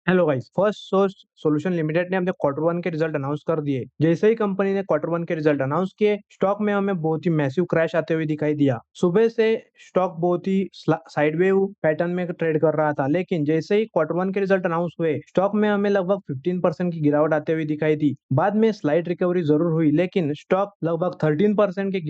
Hello guys, first source solution limited ने अपने quarter one के रिजल्ट अनाउंस कर दिए। जैसे ही कंपनी ने क्वार्टर वन के रिजल्ट अनाउंस किए, स्टॉक में हमें बहुत ही मैसिव क्रैश आते हुए दिखाई दिया। सुबह से स्टॉक बहुत ही साइडवेव पैटर्न में ट्रेड कर रहा था, लेकिन जैसे ही क्वार्टर वन के रिजल्ट अनाउंस हुए, स्टॉक में हमें लगभग 15% की गिरावट आते हुए दिखाई दी। बाद में स्लाइट रिकवरी जरूर हुई, लेकिन स्टॉक लगभग 13% की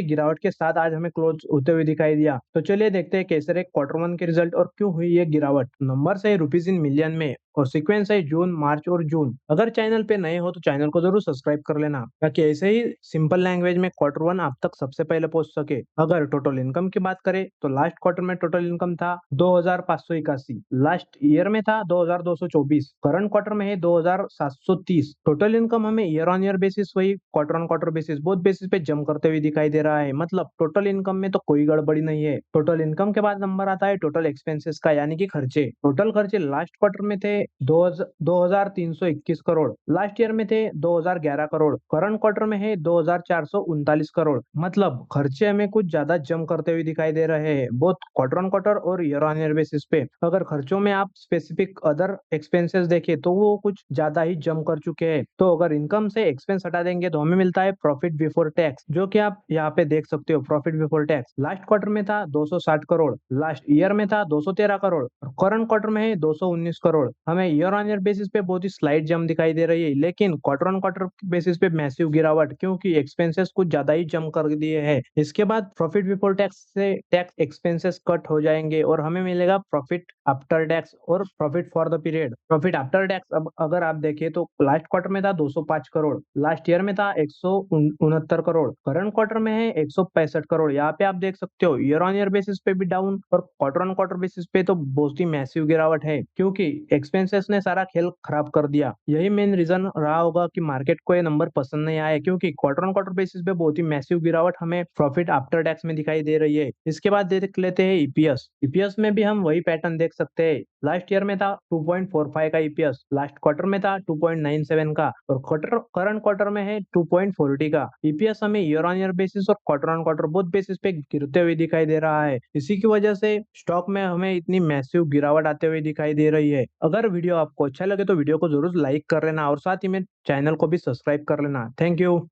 गिरावट के साथ आज हमें क्लोज होते हुए दिखाई दिया। तो चलिए देखते हैं कैसे रहे क्वार्टर वन के रिजल्ट और क्यों हुई ये गिरावट। नंबर है रुपीज इन मिलियन में और सीक्वेंस है जून, मार्च और जून। अगर चैनल पे नए हो तो चैनल को जरूर सब्सक्राइब कर लेना, ताकि ऐसे ही सिंपल लैंग्वेज में क्वार्टर वन आप तक सबसे पहले पहुंच सके। अगर टोटल इनकम की बात करें तो लास्ट क्वार्टर में टोटल इनकम था 2581, लास्ट ईयर में था 2224, करंट क्वार्टर में है 2730। टोटल इनकम हमें ईयर ऑन ईयर बेसिस वही quarter on quarter basis both basis पे जम करते हुए दिखाई दे रहा है। मतलब टोटल इनकम में तो कोई गड़बड़ी नहीं है। टोटल इनकम के बाद नंबर आता है टोटल एक्सपेंसेस का, यानी कि खर्चे। टोटल खर्चे लास्ट क्वार्टर में थे 2321 करोड़, लास्ट ईयर में थे 2011 करोड़, करंट क्वार्टर में है 2439 करोड़। मतलब खर्चे हमें कुछ ज्यादा जम करते हुए दिखाई दे रहे हैं, बोथ क्वार्टर ऑन क्वार्टर और ईयर ऑन ईयर बेसिस पे। अगर खर्चों में आप स्पेसिफिक अदर एक्सपेंसेस देखें तो वो कुछ ज्यादा ही जम कर चुके हैं। तो अगर इनकम से एक्सपेंस हटा देंगे तो हमें मिलता है प्रॉफिट बिफोर टैक्स, जो कि आप यहाँ पे देख सकते हो। Profit before tax last quarter में था 260 करोड़, लास्ट ईयर में था 213 करोड़ और करंट क्वार्टर में है 219 करोड़। हमें ईयर ऑन ईयर बेसिस पे बहुत ही स्लाइट जम दिखाई दे रही है, लेकिन क्वार्टर ऑन क्वार्टर बेसिस पे मैसिव गिरावट, क्योंकि एक्सपेंसेस कुछ ज्यादा ही जम कर दिए हैं। इसके बाद प्रॉफिट बिफोर टैक्स से टैक्स एक्सपेंसेस कट हो जाएंगे और हमें मिलेगा प्रॉफिट आफ्टर टैक्स और profit for the period. Profit after tax अब अगर आप देखें तो लास्ट क्वार्टर में था 205 करोड़, लास्ट ईयर में था 169 करोड़, करंट क्वार्टर में है 165 करोड़। यहाँ पे आप देख सकते हो ईयर ऑन ईयर बेसिस पे भी डाउन और क्वार्टर ऑन क्वार्टर बेसिस पे तो बहुत ही मैसिव गिरावट है, क्योंकि एक्सपेंसेस ने सारा खेल खराब कर दिया। यही मेन रीजन रहा होगा कि मार्केट को ये नंबर पसंद नहीं आए, क्योंकि क्वार्टर ऑन क्वार्टर बेसिस पे बहुत ही मैसिव गिरावट हमें प्रॉफिट आफ्टर टैक्स में दिखाई दे रही है। इसके बाद देख लेते हैं ईपीएस। ईपीएस में भी हम वही पैटर्न देख सकते हैं। लास्ट ईयर में था 2.45 का ईपीएस, लास्ट क्वार्टर में था 2.97 का और करंट क्वार्टर में है 2.40 का। ईपीएस हमें ईयर ऑन ईयर बेसिस और quarter on quarter both basis पे गिरते हुए दिखाई दे रहा है। इसी की वजह से स्टॉक में हमें इतनी मैसिव गिरावट आते हुए दिखाई दे रही है। अगर वीडियो आपको अच्छा लगे तो वीडियो को जरूर लाइक कर लेना और साथ ही में चैनल को भी सब्सक्राइब कर लेना। Thank you.